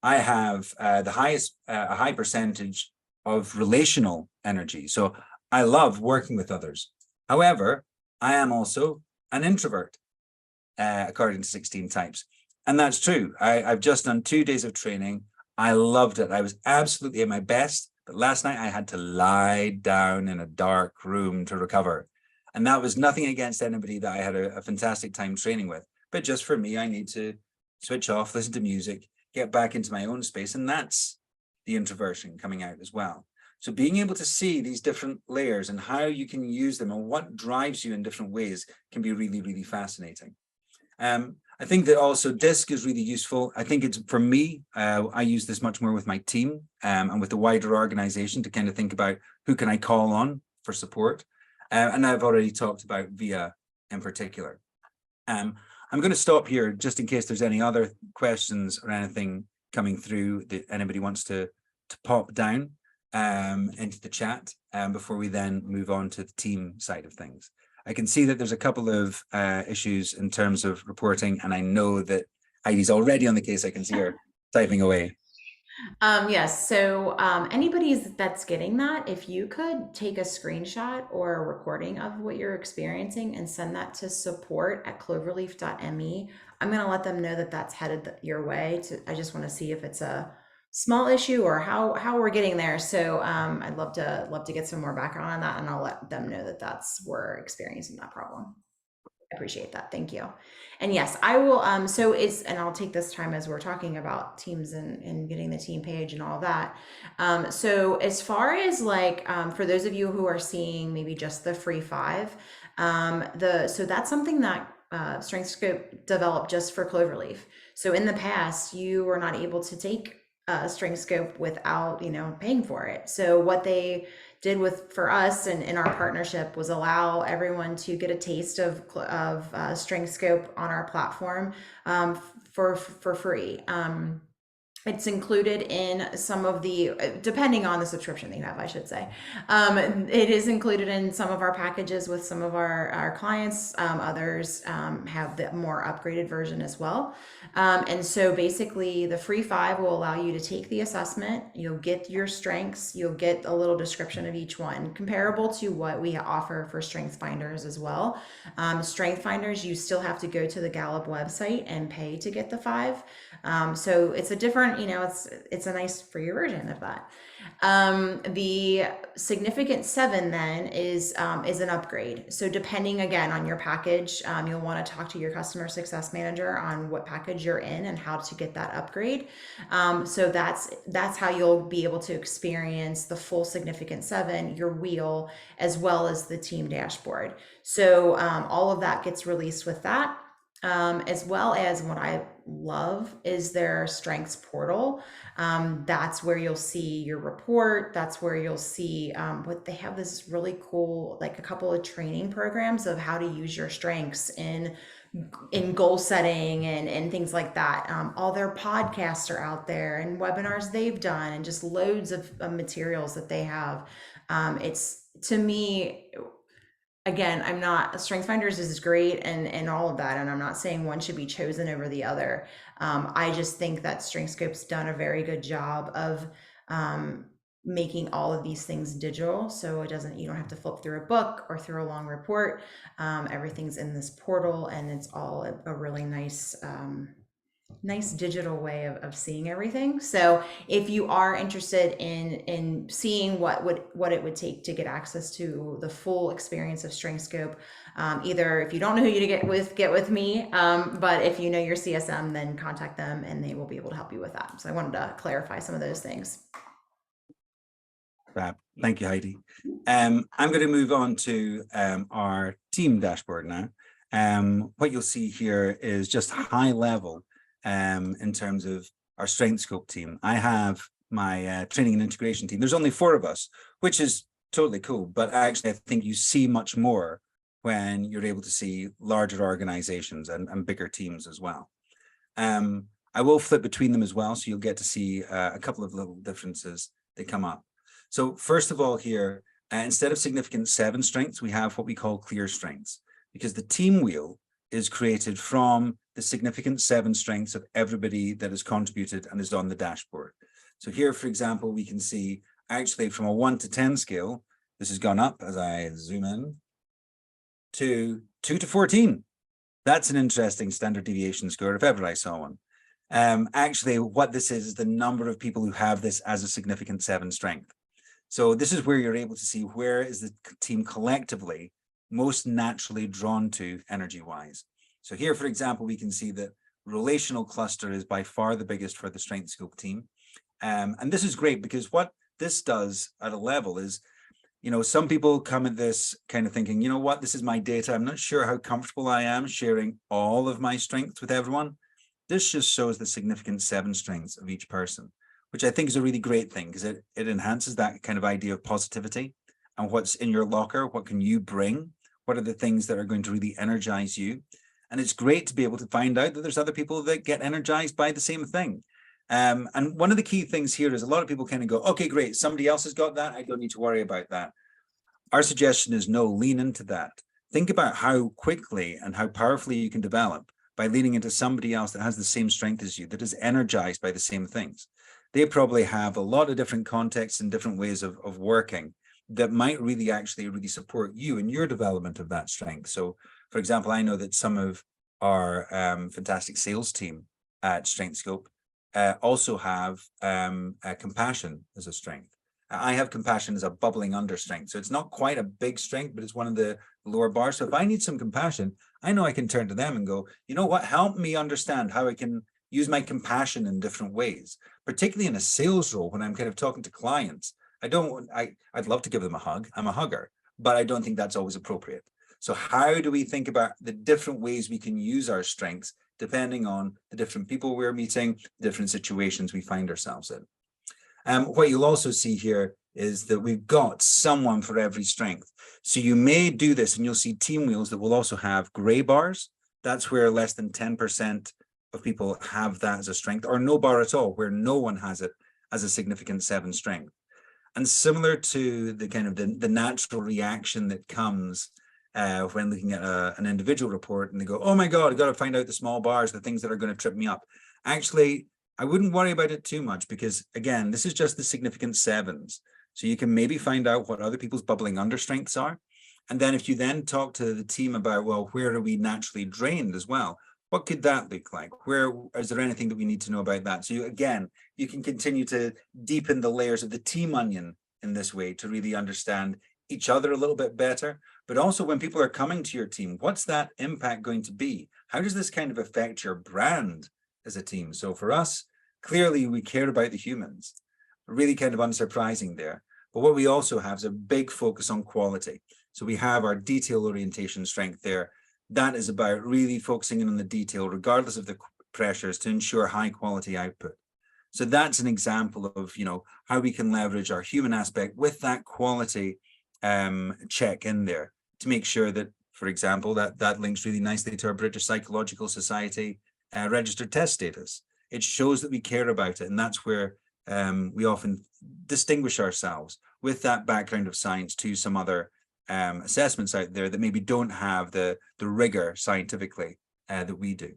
I have the highest, a high percentage of relational energy. So I love working with others. However, I am also an introvert, according to 16 types. And that's true. I've just done 2 days of training. I loved it. I was absolutely at my best. But last night I had to lie down in a dark room to recover. And that was nothing against anybody that I had a fantastic time training with. But just for me, I need to switch off, listen to music, get back into my own space. And that's the introversion coming out as well. So being able to see these different layers and how you can use them and what drives you in different ways can be really, really fascinating. I think that also DISC is really useful. I think it's, for me, I use this much more with my team and with the wider organization to kind of think about who can I call on for support. And I've already talked about VIA in particular. I'm going to stop here just in case there's any other questions or anything coming through that anybody wants to pop down into the chat before we then move on to the team side of things. I can see that there's a couple of issues in terms of reporting, and I know that Heidi's already on the case. I can see her typing away. Yes, so anybody that's getting that, if you could take a screenshot or a recording of what you're experiencing and send that to support@cloverleaf.me, I'm going to let them know that that's headed your way. I just want to see if it's a small issue or how we're getting there. So I'd love to get some more background on that, and I'll let them know that we're experiencing that problem. I appreciate that. Thank you. And yes, I will. And I'll take this time as we're talking about teams and getting the team page and all that. So as far as like, for those of you who are seeing maybe just the free 5, so that's something that Strengthscope developed just for Cloverleaf. So in the past, you were not able to take Strengthscope without, paying for it. So what they did for us and in our partnership was allow everyone to get a taste of Strengthscope on our platform for free. It's included in some of the, depending on the subscription they have, I should say. It is included in some of our packages with some of our clients. Others have the more upgraded version as well. And so basically the free 5 will allow you to take the assessment. You'll get your strengths. You'll get a little description of each one, comparable to what we offer for Strengths Finders as well. Strength Finders, you still have to go to the Gallup website and pay to get the 5. So it's a different, it's a nice free version of that. The significant 7 then is an upgrade. So depending again on your package, you'll want to talk to your customer success manager on what package you're in and how to get that upgrade. So that's how you'll be able to experience the full significant 7, your wheel, as well as the team dashboard. So all of that gets released with that. As well as what I love is their strengths portal. That's where you'll see your report. That's where you'll see what they have, this really cool, like a couple of training programs of how to use your strengths in goal setting and things like that. All their podcasts are out there and webinars they've done and just loads of materials that they have. It's, to me, again, I'm not, Strengths Finders is great and all of that, and I'm not saying one should be chosen over the other. I just think that Strengthscope's done a very good job of making all of these things digital, so you don't have to flip through a book or through a long report. Everything's in this portal, and it's all a really nice digital way of seeing everything. So if you are interested in seeing what it would take to get access to the full experience of Strengthscope, either if you don't know who to get with me, but if you know your CSM, then contact them and they will be able to help you with that. So I wanted to clarify some of those things. Thank you, Heidi. I'm going to move on to our team dashboard now. What you'll see here is just high level in terms of our Strengthscope team. I have my training and integration team. There's only 4 of us, which is totally cool. But actually, I think you see much more when you're able to see larger organizations and bigger teams as well. I will flip between them as well, so you'll get to see a couple of little differences that come up. So first of all here, instead of significant 7 strengths, we have what we call clear strengths, because the team wheel is created from the significant 7 strengths of everybody that has contributed and is on the dashboard. So here, for example, we can see actually from a 1 to 10 scale, this has gone up as I zoom in. to 2 to 14. That's an interesting standard deviation score if ever I saw one. Actually, what this is the number of people who have this as a significant 7 strength. So this is where you're able to see where is the team collectively most naturally drawn to energy-wise. So here, for example, we can see that relational cluster is by far the biggest for the Strengthscope team. And this is great because what this does at a level is, some people come at this kind of thinking, you know what, this is my data. I'm not sure how comfortable I am sharing all of my strengths with everyone. This just shows the significant 7 strengths of each person, which I think is a really great thing because it enhances that kind of idea of positivity and what's in your locker, what can you bring, what are the things that are going to really energize you. And it's great to be able to find out that there's other people that get energized by the same thing. And one of the key things here is a lot of people kind of go, okay, great, somebody else has got that, I don't need to worry about that. Our suggestion is no, lean into that. Think about how quickly and how powerfully you can develop by leaning into somebody else that has the same strength as you, that is energized by the same things. They probably have a lot of different contexts and different ways of working that might really support you in your development of that strength. So, for example, I know that some of our fantastic sales team at Strengthscope also have compassion as a strength. I have compassion as a bubbling under strength. So it's not quite a big strength, but it's one of the lower bars. So if I need some compassion, I know I can turn to them and go, you know what, help me understand how I can use my compassion in different ways, particularly in a sales role when I'm kind of talking to clients. I'd love to give them a hug. I'm a hugger, but I don't think that's always appropriate. So how do we think about the different ways we can use our strengths depending on the different people we're meeting, different situations we find ourselves in? What you'll also see here is that we've got someone for every strength. So you may do this and you'll see team wheels that will also have gray bars. That's where less than 10% of people have that as a strength, or no bar at all, where no one has it as a significant 7 strength. And similar to the kind of the natural reaction that comes when looking at an individual report and they go, oh my God, I've got to find out the small bars, the things that are going to trip me up. Actually, I wouldn't worry about it too much because, again, this is just the significant 7s. So you can maybe find out what other people's bubbling under strengths are. And then if you then talk to the team about, well, where are we naturally drained as well? What could that look like? Where is there anything that we need to know about that? So you can continue to deepen the layers of the team onion in this way to really understand each other a little bit better. But also when people are coming to your team, what's that impact going to be? How does this kind of affect your brand as a team? So for us, clearly we care about the humans, really kind of unsurprising there. But what we also have is a big focus on quality. So we have our detail orientation strength there. That is about really focusing in on the detail, regardless of the pressures, to ensure high quality output. So that's an example of, how we can leverage our human aspect with that quality check in there to make sure that, for example, that links really nicely to our British Psychological Society registered test status. It shows that we care about it, and that's where we often distinguish ourselves with that background of science to some other assessments out there that maybe don't have the rigor scientifically that we do.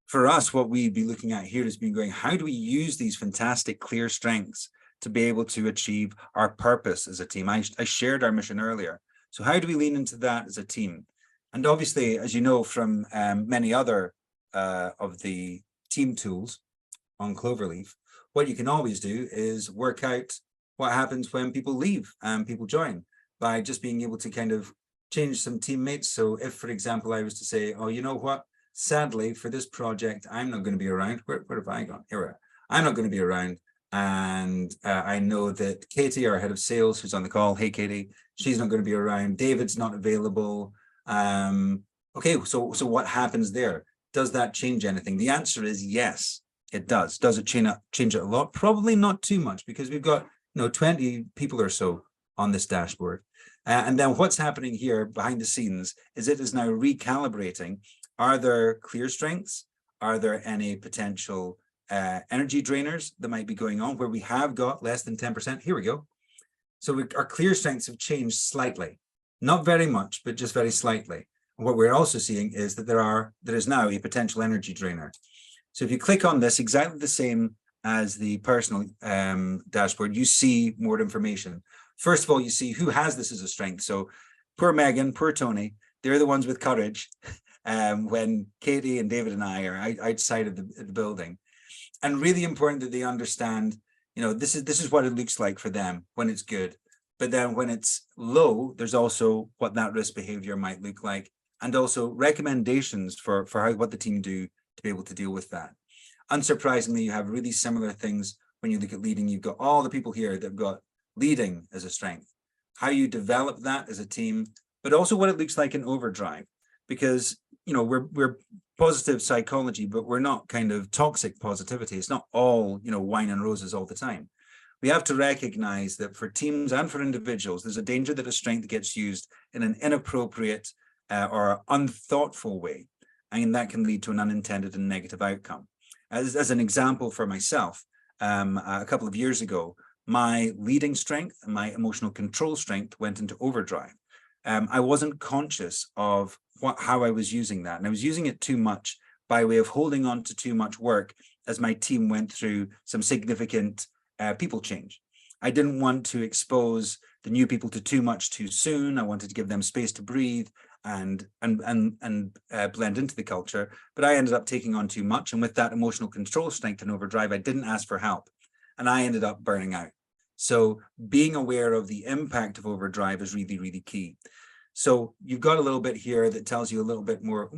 For us, what we'd be looking at here is going, how do we use these fantastic clear strengths to be able to achieve our purpose as a team? I shared our mission earlier. So how do we lean into that as a team? And obviously, as you know from many other of the team tools on Cloverleaf, what you can always do is work out what happens when people leave and people join by just being able to kind of change some teammates. So if, for example, I was to say, oh, you know what, sadly for this project, I'm not going to be around. Where have I gone? Here, I'm not going to be around. And I know that Katie, our head of sales, who's on the call, hey, Katie, she's not going to be around. David's not available. Okay, so what happens there? Does that change anything? The answer is yes, it does. Does it change it a lot? Probably not too much, because we've got 20 people or so on this dashboard. And then what's happening here behind the scenes is it is now recalibrating. Are there clear strengths? Are there any potential energy drainers that might be going on where we have got less than 10%? Here we go. So our clear strengths have changed slightly, not very much, but just very slightly. And what we're also seeing is that there is now a potential energy drainer. So if you click on this, exactly the same as the personal dashboard, you see more information. First of all, you see who has this as a strength. So poor Megan, poor Tony, they're the ones with courage. When Katie and David and I are outside of the building, and really important that they understand, this is what it looks like for them when it's good. But then when it's low, there's also what that risk behavior might look like, and also recommendations for what the team do to be able to deal with that. Unsurprisingly, you have really similar things when you look at leading. You've got all the people here that have got leading as a strength, how you develop that as a team, but also what it looks like in overdrive. Because we're positive psychology, but we're not kind of toxic positivity. It's not all wine and roses all the time. We have to recognize that for teams and for individuals, there's a danger that a strength gets used in an inappropriate or unthoughtful way, and that can lead to an unintended and negative outcome. As an example for myself, a couple of years ago, my leading strength and my emotional control strength went into overdrive. I wasn't conscious of how I was using that, and I was using it too much by way of holding on to too much work as my team went through some significant people change. I didn't want to expose the new people to too much too soon. I wanted to give them space to breathe and blend into the culture, but I ended up taking on too much, and with that emotional control strength and overdrive, I didn't ask for help, and I ended up burning out. So being aware of the impact of overdrive is really, really key. So you've got a little bit here that tells you a little bit more,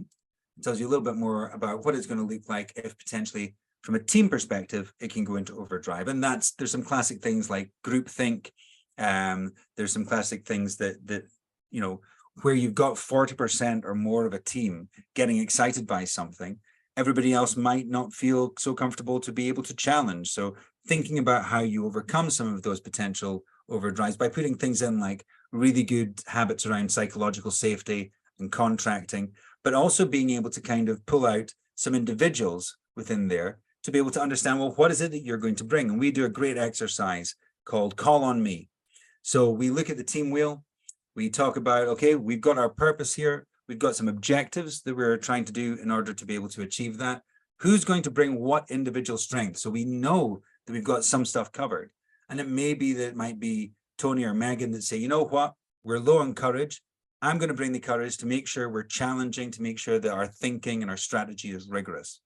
about what it's going to look like if potentially from a team perspective, it can go into overdrive. And there's some classic things like groupthink. There's some classic things that where you've got 40% or more of a team getting excited by something, everybody else might not feel so comfortable to be able to challenge. So thinking about how you overcome some of those potential overdrives by putting things in like really good habits around psychological safety and contracting, but also being able to kind of pull out some individuals within there to be able to understand, well, what is it that you're going to bring? And we do a great exercise called Call on Me. So we look at the team wheel, we talk about, okay, we've got our purpose here, we've got some objectives that we're trying to do in order to be able to achieve that. Who's going to bring what individual strength? So we know that we've got some stuff covered. And it may be that it might be Tony or Megan that say, you know what, we're low on courage. I'm going to bring the courage to make sure we're challenging, to make sure that our thinking and our strategy is rigorous.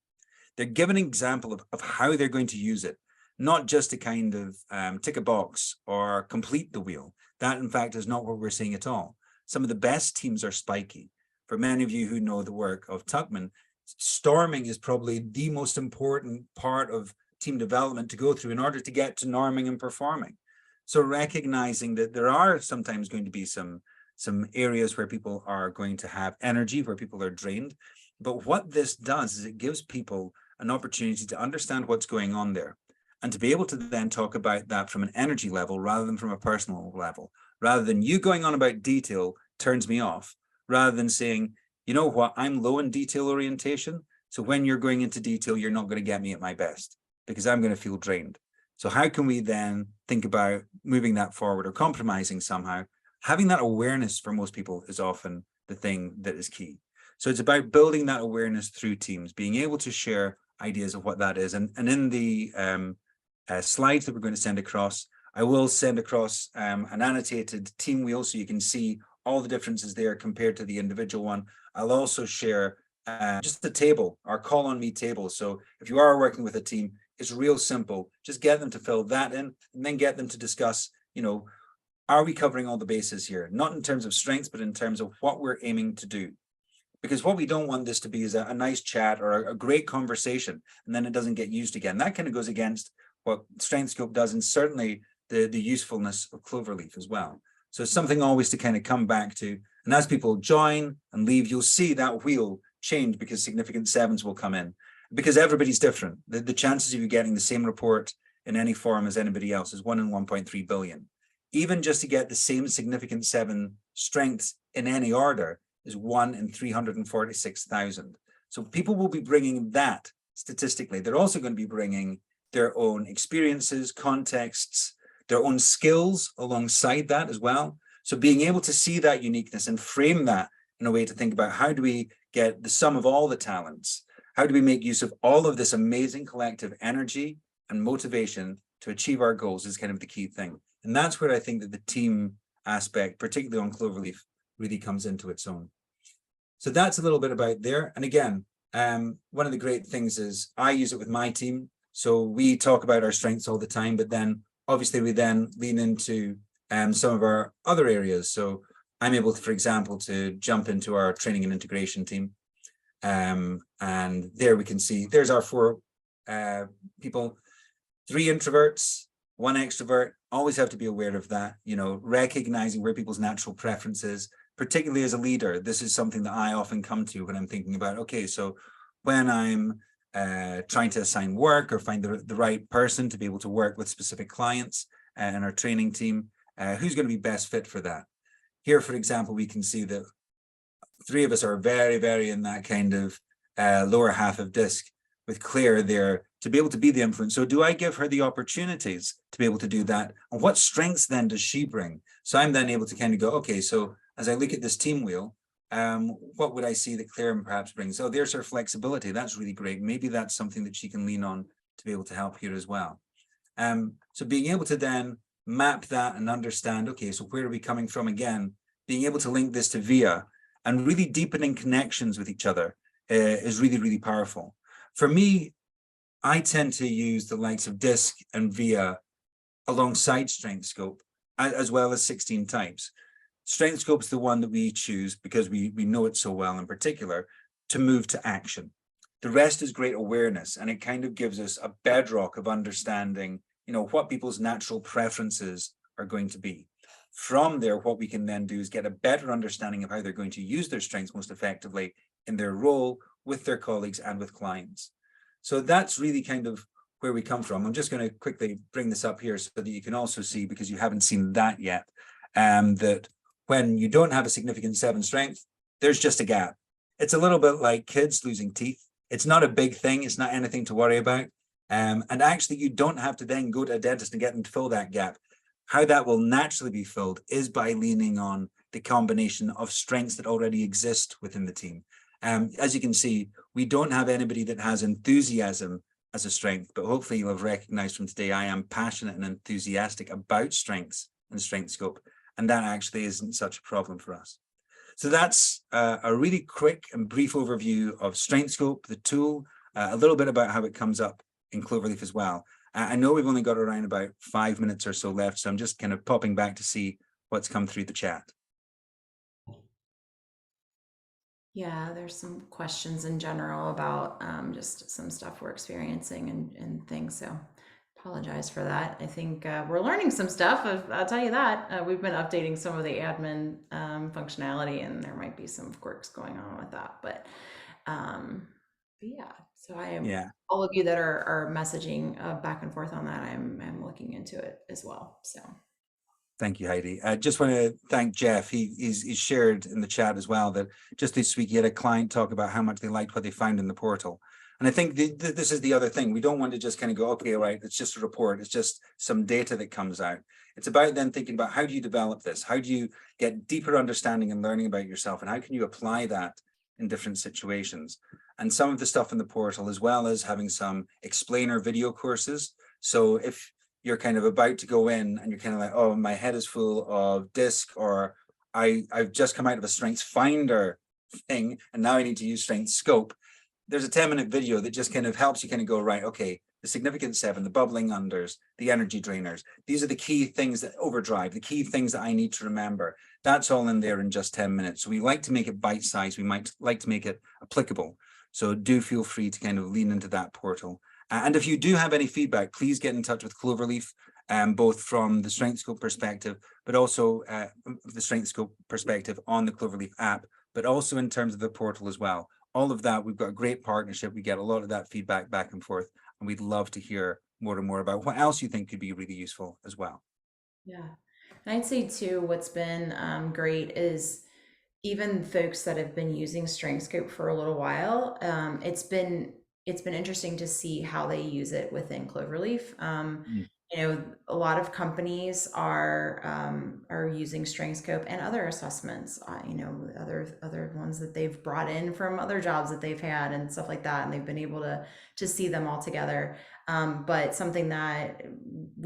They're given an example of how they're going to use it, not just to kind of tick a box or complete the wheel. That, in fact, is not what we're seeing at all. Some of the best teams are spiky. For many of you who know the work of Tuckman, storming is probably the most important part of team development to go through in order to get to norming and performing. So recognizing that there are sometimes going to be some areas where people are going to have energy, where people are drained. But what this does is it gives people an opportunity to understand what's going on there and to be able to then talk about that from an energy level rather than from a personal level, rather than you going on about detail turns me off, rather than saying, you know what, I'm low in detail orientation. So when you're going into detail, you're not going to get me at my best because I'm going to feel drained. So how can we then think about moving that forward or compromising somehow? Having that awareness for most people is often the thing that is key. So it's about building that awareness through teams, being able to share ideas of what that is. And in the slides that we're going to send across, I will send across an annotated team wheel so you can see all the differences there compared to the individual one. I'll also share just the table, our Call on Me table. So if you are working with a team, it's real simple. Just get them to fill that in and then get them to discuss, are we covering all the bases here? Not in terms of strengths, but in terms of what we're aiming to do. Because what we don't want this to be is a nice chat or a great conversation, and then it doesn't get used again. That kind of goes against what Strengthscope does, and certainly the usefulness of Cloverleaf as well. So it's something always to kind of come back to. And as people join and leave, you'll see that wheel change because significant sevens will come in. Because everybody's different. The chances of you getting the same report in any form as anybody else is 1 in 1.3 billion. Even just to get the same significant 7 strengths in any order is 1 in 346,000. So people will be bringing that statistically. They're also going to be bringing their own experiences, contexts, their own skills alongside that as well. So being able to see that uniqueness and frame that in a way to think about how do we get the sum of all the talents? How do we make use of all of this amazing collective energy and motivation to achieve our goals is kind of the key thing. And that's where I think that the team aspect, particularly on Cloverleaf, really comes into its own. So that's a little bit about there. And again, one of the great things is I use it with my team. So we talk about our strengths all the time, but then obviously we then lean into some of our other areas. So I'm able to, for example, to jump into our training and integration team. And there we can see, there's our four people, 3 introverts, 1 extrovert. Always have to be aware of that, you know, recognizing where people's natural preferences, particularly as a leader. This is something that I often come to when I'm thinking about, okay, so when I'm trying to assign work or find the right person to be able to work with specific clients in our training team, who's going to be best fit for that? Here, for example, we can see that 3 of us are very, very in that kind of lower half of DISC, with Claire there to be able to be the influence. So do I give her the opportunities to be able to do that? And what strengths then does she bring? So I'm then able to kind of go, okay, so as I look at this team wheel, what would I see that Claire perhaps brings? Oh, there's her flexibility. That's really great. Maybe that's something that she can lean on to be able to help here as well. So being able to then map that and understand, okay, so where are we coming from again? Being able to link this to VIA and really deepening connections with each other is really, really powerful. For me, I tend to use the likes of DISC and VIA alongside Strengthscope, as well as 16 types. Strengthscope is the one that we choose because we know it so well in particular to move to action. The rest is great awareness, and it kind of gives us a bedrock of understanding, you know, what people's natural preferences are going to be. From there, what we can then do is get a better understanding of how they're going to use their strengths most effectively in their role with their colleagues and with clients. So that's really kind of where we come from. I'm just going to quickly bring this up here so that you can also see, because you haven't seen that yet, that when you don't have a significant 7 strength, there's just a gap. It's a little bit like kids losing teeth. It's not a big thing. It's not anything to worry about. And actually, you don't have to then go to a dentist and get them to fill that gap. How that will naturally be filled is by leaning on the combination of strengths that already exist within the team. As you can see, we don't have anybody that has enthusiasm as a strength, but hopefully you'll have recognized from today, I am passionate and enthusiastic about strengths and Strengthscope, and that actually isn't such a problem for us. So that's a really quick and brief overview of Strengthscope, the tool, a little bit about how it comes up in Cloverleaf as well. I know we've only got around about 5 minutes or so left, so I'm just kind of popping back to see what's come through the chat. Yeah, there's some questions in general about just some stuff we're experiencing and things. So apologize for that. I think we're learning some stuff. I'll tell you that. We've been updating some of the admin functionality, and there might be some quirks going on with that. But yeah, so I am, all of you that are messaging back and forth on that, I'm looking into it as well. So. Thank you, Heidi. I just want to thank Jeff. He's shared in the chat as well that just this week he had a client talk about how much they liked what they found in the portal. And I think this is the other thing. We don't want to just kind of go, okay, all right, it's just a report. It's just some data that comes out. It's about then thinking about how do you develop this? How do you get deeper understanding and learning about yourself? And how can you apply that in different situations? And some of the stuff in the portal, as well as having some explainer video courses. So if you're kind of about to go in and you're kind of like, oh, my head is full of DISC, or I've just come out of a Strengths Finder thing and now I need to use Strengthscope. There's a 10-minute video that just kind of helps you kind of go, right, okay, the significant 7, the bubbling unders, the energy drainers, these are the key things that overdrive, the key things that I need to remember. That's all in there in just 10 minutes. So we like to make it bite-sized. We might like to make it applicable. So do feel free to kind of lean into that portal. And if you do have any feedback, please get in touch with Cloverleaf, both from the Strengthscope perspective, but also the Strengthscope perspective on the Cloverleaf app, but also in terms of the portal as well. All of that, we've got a great partnership. We get a lot of that feedback back and forth, and we'd love to hear more and more about what else you think could be really useful as well. Yeah, and I'd say too, what's been great is even folks that have been using Strengthscope for a little while, it's been interesting to see how they use it within Cloverleaf. You know, a lot of companies are using Strengthscope and other assessments. You know, other ones that they've brought in from other jobs that they've had and stuff like that, and they've been able to see them all together. But something that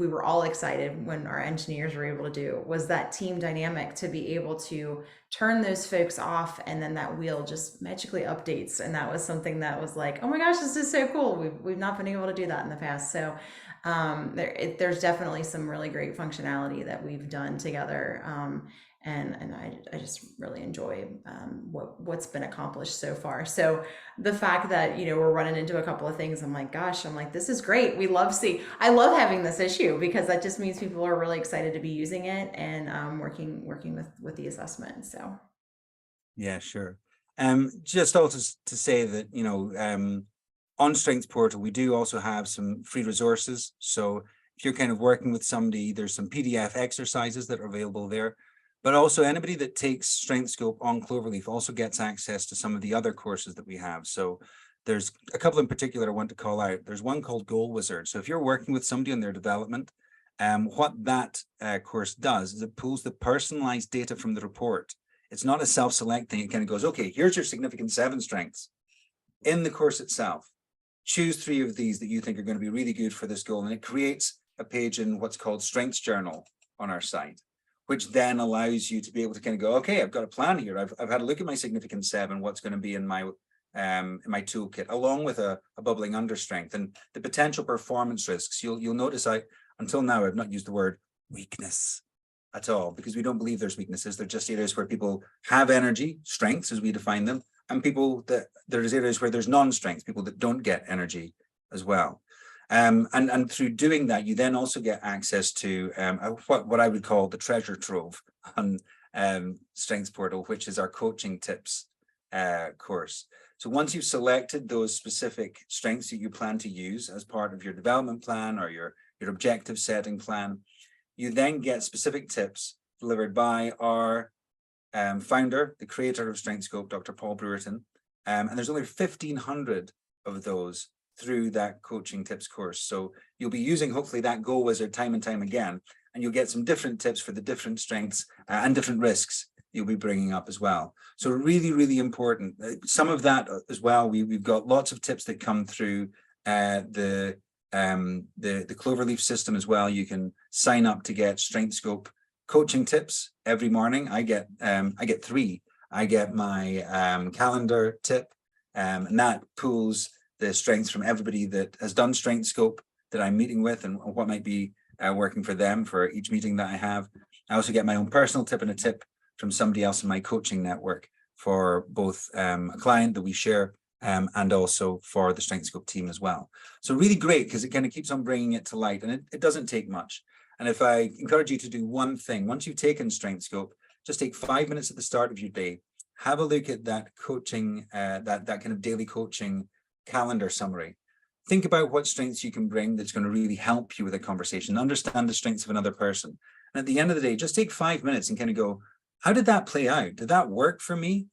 we were all excited when our engineers were able to do, was that team dynamic, to be able to turn those folks off and then that wheel just magically updates. And that was something that was like, oh my gosh, this is so cool. We've not been able to do that in the past. So there's definitely some really great functionality that we've done together. And I just really enjoy what's been accomplished so far. So the fact that, you know, we're running into a couple of things, I'm like, gosh, I'm like, this is great. I love having this issue, because that just means people are really excited to be using it and working with the assessment. So yeah, sure. Just also to say that, you know, on Strengths Portal, we do also have some free resources. So if you're kind of working with somebody, there's some PDF exercises that are available there. But also anybody that takes Strengthscope on Cloverleaf also gets access to some of the other courses that we have. So there's a couple in particular I want to call out. There's one called Goal Wizard. So if you're working with somebody on their development, what that course does is it pulls the personalized data from the report. It's not a self-select thing. It kind of goes, okay, here's your significant 7 strengths. In the course itself, choose 3 of these that you think are going to be really good for this goal. And it creates a page in what's called Strengths Journal on our site, which then allows you to be able to kind of go, okay, I've got a plan here. I've had a look at my significant 7, what's going to be in my toolkit, along with a bubbling under strength and the potential performance risks. You'll notice until now, I've not used the word weakness at all, because we don't believe there's weaknesses. They're just areas where people have energy, strengths as we define them, and people that there's areas where there's non-strengths, people that don't get energy as well. And through doing that, you then also get access to what I would call the treasure trove on Strengths Portal, which is our coaching tips course. So once you've selected those specific strengths that you plan to use as part of your development plan or your objective setting plan, you then get specific tips delivered by our founder, the creator of Strengthscope, Dr. Paul Brewerton. And there's only 1,500 of those through that coaching tips course. So you'll be using hopefully that Goal Wizard time and time again, and you'll get some different tips for the different strengths and different risks you'll be bringing up as well. So really, really important. Some of that as well, we've got lots of tips that come through the Cloverleaf system as well. You can sign up to get Strengthscope coaching tips every morning. I get 3. I get my calendar tip, and that pulls the strengths from everybody that has done Strengthscope that I'm meeting with and what might be working for them for each meeting that I have. I also get my own personal tip and a tip from somebody else in my coaching network for both a client that we share and also for the Strengthscope team as well. So really great, because it kind of keeps on bringing it to light, and it doesn't take much. And if I encourage you to do one thing, once you've taken Strengthscope, just take 5 minutes at the start of your day, have a look at that coaching, that kind of daily coaching calendar summary. Think about what strengths you can bring that's going to really help you with a conversation, understand the strengths of another person. And at the end of the day, just take 5 minutes and kind of go, how did that play out? Did that work for me?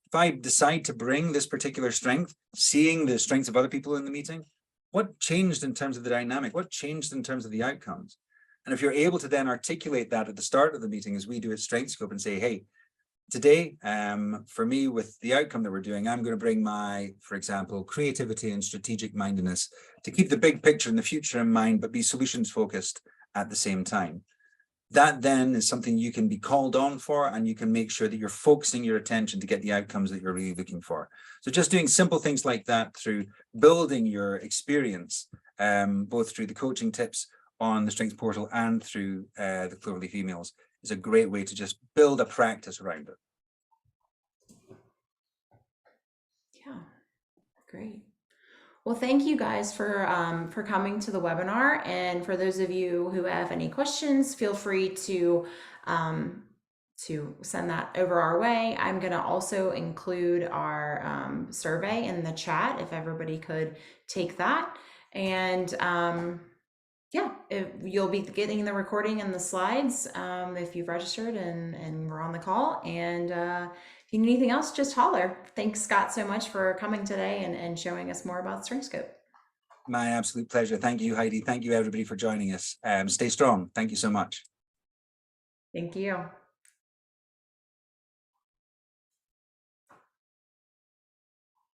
If I decide to bring this particular strength, seeing the strengths of other people in the meeting, what changed in terms of the dynamic? What changed in terms of the outcomes? And if you're able to then articulate that at the start of the meeting, as we do at Strengthscope, and say, hey, today, for me, with the outcome that we're doing, I'm going to bring my, for example, creativity and strategic mindedness to keep the big picture in the future in mind, but be solutions focused at the same time. That then is something you can be called on for, and you can make sure that you're focusing your attention to get the outcomes that you're really looking for. So just doing simple things like that through building your experience, both through the coaching tips on the Strengths Portal and through the Cloverleaf emails, is a great way to just build a practice around it. yeah, great. Well, thank you guys for coming to the webinar. And for those of you who have any questions, feel free to send that over our way. I'm going to also include our survey in the chat if everybody could take that. And yeah, you'll be getting the recording and the slides if you've registered and we're on the call. And if you need anything else, just holler. Thanks, Scott, so much for coming today and showing us more about Strengthscope. My absolute pleasure. Thank you, Heidi. Thank you, everybody, for joining us. Stay strong. Thank you so much. Thank you.